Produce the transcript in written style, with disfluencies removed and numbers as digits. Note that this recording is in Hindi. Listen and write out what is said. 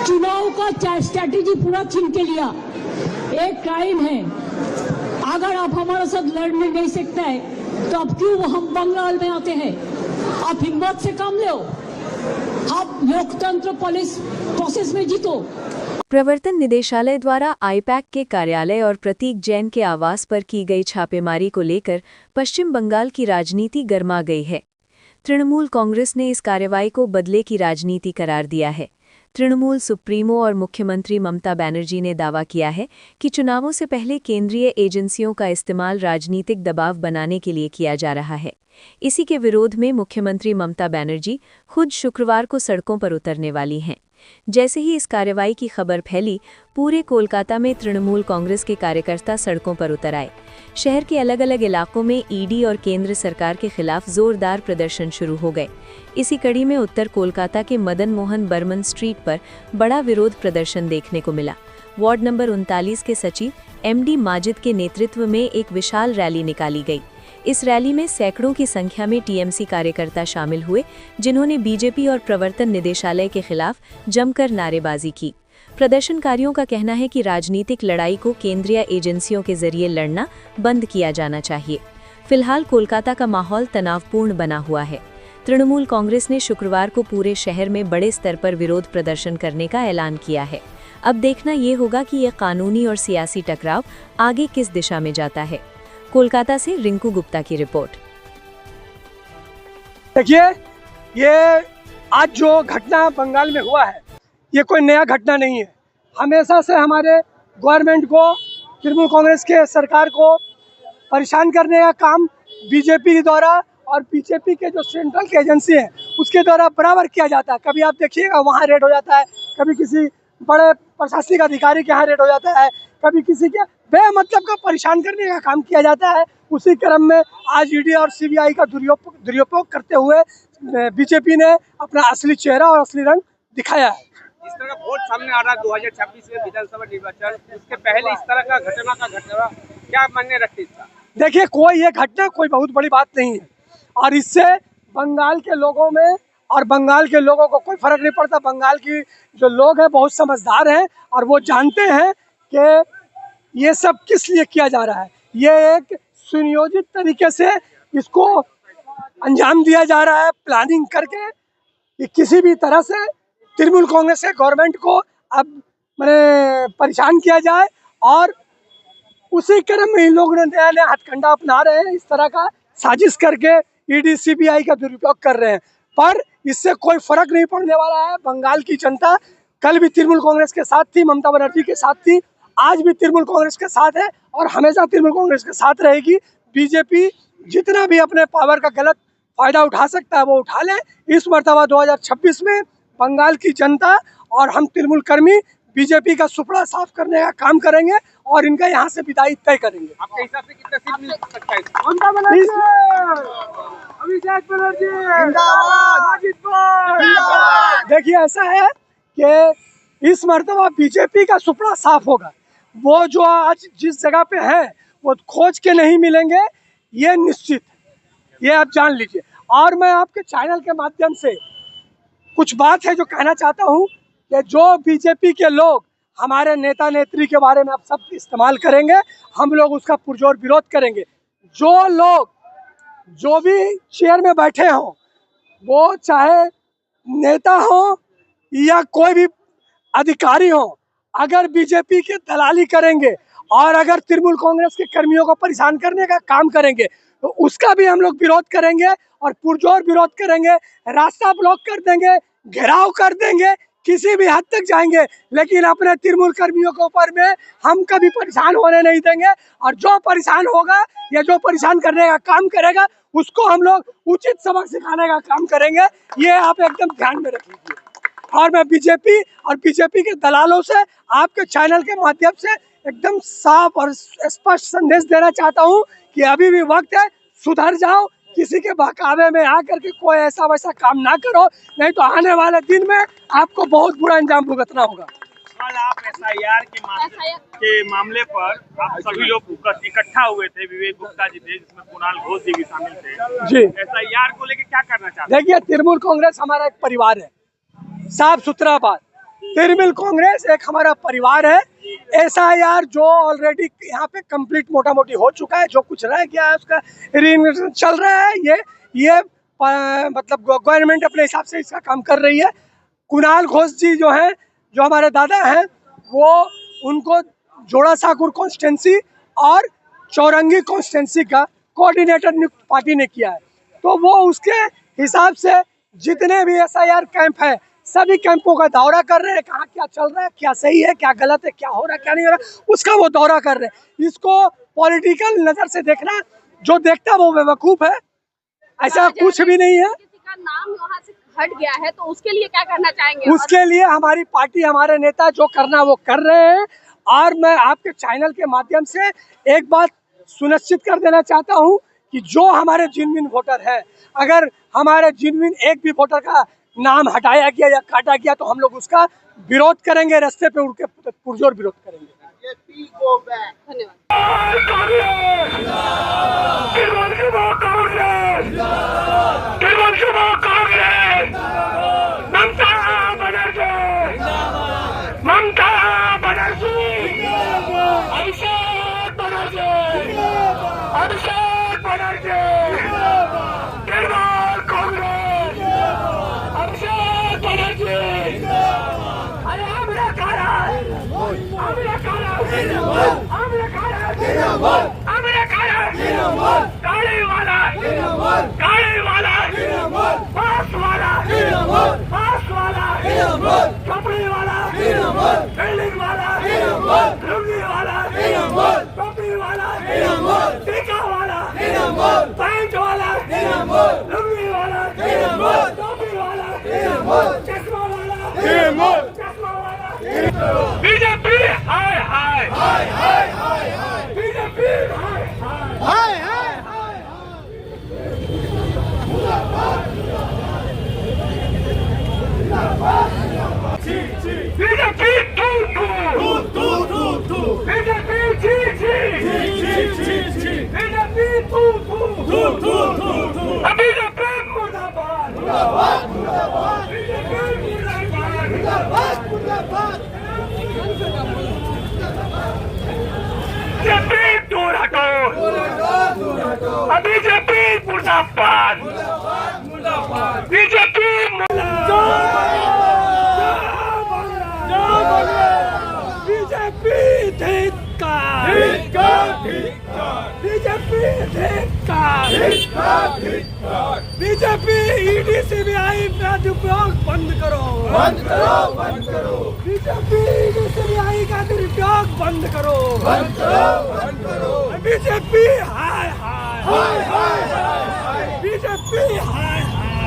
चुनाव का स्ट्रैटेजी पूरा छीन के लिया। एक क्राइम है। अगर आप हमारे साथ लड़ने नहीं सकते हैं तो अब क्यों हम बंगाल में आते हैं? आप हिम्मत से काम लो, आप लोकतंत्र पुलिस प्रोसेस में जीतो। प्रवर्तन निदेशालय द्वारा आईपैक के कार्यालय और प्रतीक जैन के आवास पर की गई छापेमारी को लेकर पश्चिम बंगाल की राजनीति गर्मा गई है। तृणमूल कांग्रेस ने इस कार्रवाई को बदले की राजनीति करार दिया है। तृणमूल सुप्रीमो और मुख्यमंत्री ममता बनर्जी ने दावा किया है कि चुनावों से पहले केंद्रीय एजेंसियों का इस्तेमाल राजनीतिक दबाव बनाने के लिए किया जा रहा है। इसी के विरोध में मुख्यमंत्री ममता बनर्जी खुद शुक्रवार को सड़कों पर उतरने वाली हैं। जैसे ही इस कार्रवाई की खबर फैली, पूरे कोलकाता में तृणमूल कांग्रेस के कार्यकर्ता सड़कों पर उतर आए। शहर के अलग अलग इलाकों में ईडी और केंद्र सरकार के खिलाफ जोरदार प्रदर्शन शुरू हो गए। इसी कड़ी में उत्तर कोलकाता के मदन मोहन बर्मन स्ट्रीट पर बड़ा विरोध प्रदर्शन देखने को मिला। वार्ड नंबर 39 के सचिव एमडी माजिद के नेतृत्व में एक विशाल रैली निकाली गई। इस रैली में सैकड़ों की संख्या में टीएमसी कार्यकर्ता शामिल हुए, जिन्होंने बीजेपी और प्रवर्तन निदेशालय के खिलाफ जमकर नारेबाजी की। प्रदर्शनकारियों का कहना है कि राजनीतिक लड़ाई को केंद्रीय एजेंसियों के जरिए लड़ना बंद किया जाना चाहिए। फिलहाल कोलकाता का माहौल तनावपूर्ण बना हुआ है। तृणमूल कांग्रेस ने शुक्रवार को पूरे शहर में बड़े स्तर पर विरोध प्रदर्शन करने का ऐलान किया है। अब देखना ये होगा कि यह कानूनी और सियासी टकराव आगे किस दिशा में जाता है। कोलकाता से रिंकू गुप्ता की रिपोर्ट। देखिए, ये आज जो घटना बंगाल में हुआ है, ये कोई नया घटना नहीं है। हमेशा से हमारे गवर्नमेंट को, तृणमूल कांग्रेस के सरकार को परेशान करने का काम बीजेपी द्वारा और बीजेपी के जो सेंट्रल की एजेंसी है उसके द्वारा बराबर किया जाता है। कभी आप देखिएगा वहाँ रेड हो जाता है, कभी किसी बड़े प्रशासनिक अधिकारी के यहाँ रेड हो जाता है, कभी किसी के बेमतलब का परेशान करने का काम किया जाता है। उसी क्रम में आज ईडी और सीबीआई का दुरुपयोग करते हुए बीजेपी ने अपना असली चेहरा और असली रंग दिखाया है। इस तरह का वोट सामने आ रहा है 2026 में विधानसभा निर्वाचन, इसके पहले इस तरह का घटना क्या मायने रखती है? देखिए, ये घटना कोई बहुत बड़ी बात नहीं है और इससे बंगाल के लोगों में और बंगाल के लोगों को कोई फर्क नहीं पड़ता। बंगाल की जो लोग हैं बहुत समझदार हैं और वो जानते हैं कि ये सब किस लिए किया जा रहा है। ये एक सुनियोजित तरीके से इसको अंजाम दिया जा रहा है, प्लानिंग करके कि किसी भी तरह से तृणमूल कांग्रेस के गवर्नमेंट को अब परेशान किया जाए और उसी क्रम में इन लोगों ने नया नया हथकंडा अपना रहे हैं। इस तरह का साजिश करके ईडी सीबीआई का दुरुपयोग कर रहे हैं, पर इससे कोई फर्क नहीं पड़ने वाला है। बंगाल की जनता कल भी तृणमूल कांग्रेस के साथ थी, ममता बनर्जी के साथ थी, आज भी तृणमूल कांग्रेस के साथ है और हमेशा तृणमूल कांग्रेस के साथ रहेगी। बीजेपी जितना भी अपने पावर का गलत फायदा उठा सकता है वो उठा ले। इस मर्तबा 2026 में बंगाल की जनता और हम तृणमूल कर्मी बीजेपी का सुपड़ा साफ करने का काम करेंगे और इनका यहाँ से विदाई तय करेंगे। आपके हिसाब से कितना सीट मिल सकता है? ममता बनर्जी, अभिषेक बनर्जी जिंदाबाद। देखिए, ऐसा है कि इस मर्तबा बीजेपी का सुपड़ा साफ होगा। वो जो आज जिस जगह पे है वो खोज के नहीं मिलेंगे, ये निश्चित, ये आप जान लीजिए। और मैं आपके चैनल के माध्यम से कुछ बात है जो कहना चाहता हूँ कि जो बीजेपी के लोग हमारे नेता नेत्री के बारे में आप सब इस्तेमाल करेंगे, हम लोग उसका पुरजोर विरोध करेंगे। जो लोग जो भी चेयर में बैठे हों, वो चाहे नेता हो या कोई भी अधिकारी हो, अगर बीजेपी की दलाली करेंगे और अगर तृणमूल कांग्रेस के कर्मियों को परेशान करने का काम करेंगे तो उसका भी हम लोग विरोध करेंगे और पुरजोर विरोध करेंगे। रास्ता ब्लॉक कर देंगे, घेराव कर देंगे, किसी भी हद तक जाएंगे, लेकिन अपने तृणमूल कर्मियों के ऊपर में हम कभी परेशान होने नहीं देंगे। और जो परेशान होगा या जो परेशान करने का काम करेगा उसको हम लोग उचित सबक सिखाने का काम करेंगे। ये आप एकदम ध्यान में रख लीजिए। और मैं बीजेपी और बीजेपी के दलालों से आपके चैनल के माध्यम से एकदम साफ और स्पष्ट संदेश देना चाहता हूँ कि अभी भी वक्त है, सुधर जाओ। किसी के बहकावे में आकर के कोई ऐसा वैसा काम ना करो, नहीं तो आने वाले दिन में आपको बहुत बुरा अंजाम भुगतना होगा। कल आप एसआईआर के मामले पर आप सभी लोग इकट्ठा हुए थे, विवेक गुप्ता जी थे, जिसमें कुणाल घोष जी भी शामिल थे जी। एसआईआर को लेकर क्या करना चाहते हैं? देखिए, तृणमूल कांग्रेस हमारा एक परिवार है, साफ सुथरा बात। तृणमूल कांग्रेस एक हमारा परिवार है। SIR जो ऑलरेडी यहाँ पे कंप्लीट मोटा मोटी हो चुका है, जो कुछ रह गया है उसका रीइन्वेस्टिगेशन चल रहा है। ये मतलब गवर्नमेंट अपने हिसाब से इसका काम कर रही है। कुणाल घोष जी जो हैं, जो हमारे दादा हैं, वो उनको जोड़ा साकुर कॉन्स्टिट्यूंसी और चौरंगी कॉन्स्टिट्यूंसी का कोऑर्डिनेटर नियुक्त पार्टी ने किया है। तो वो उसके हिसाब से जितने भी SIR कैंप है, सभी कैंपों का दौरा कर रहे हैं। कहाँ क्या चल रहा है, क्या सही है, क्या गलत है, क्या हो रहा है, क्या नहीं हो रहा, उसका वो दौरा कर रहे हैं। इसको पॉलिटिकल नजर से देखना, जो देखता है वो बेवकूफ है। ऐसा कुछ भी नहीं है। किसी का नाम वहाँ से हट गया है तो उसके लिए क्या करना चाहेंगे? उसके लिए हमारी पार्टी, हमारे नेता जो करना वो कर रहे हैं। और मैं आपके चैनल के माध्यम से एक बात सुनिश्चित कर देना चाहता हूं कि जो हमारे जिनविन वोटर है, अगर हमारे जिनविन एक भी वोटर का नाम हटाया गया या काटा गया तो हम लोग उसका विरोध करेंगे, रास्ते पे उड़ के पुरजोर विरोध करेंगे। बीजेपी हाय हाय हाय हाय हाय बीजेपी हाय हाय हाय हाय बीजेपी तू बीजेपी बीजेपी तू बीजेपी मुर्दाबाद बीजेपी मुर्दाबाद बीजेपी दूर हटो, बीजेपी मुर्दाबाद, बीजेपी बीजेपी धिक्कार, बीजेपी धिक्कार, बीजेपी ED CBI का दुरुपयोग बंद करो, बीजेपी ED CBI का दुरुपयोग बंद करो, बीजेपी हाय हाय हाय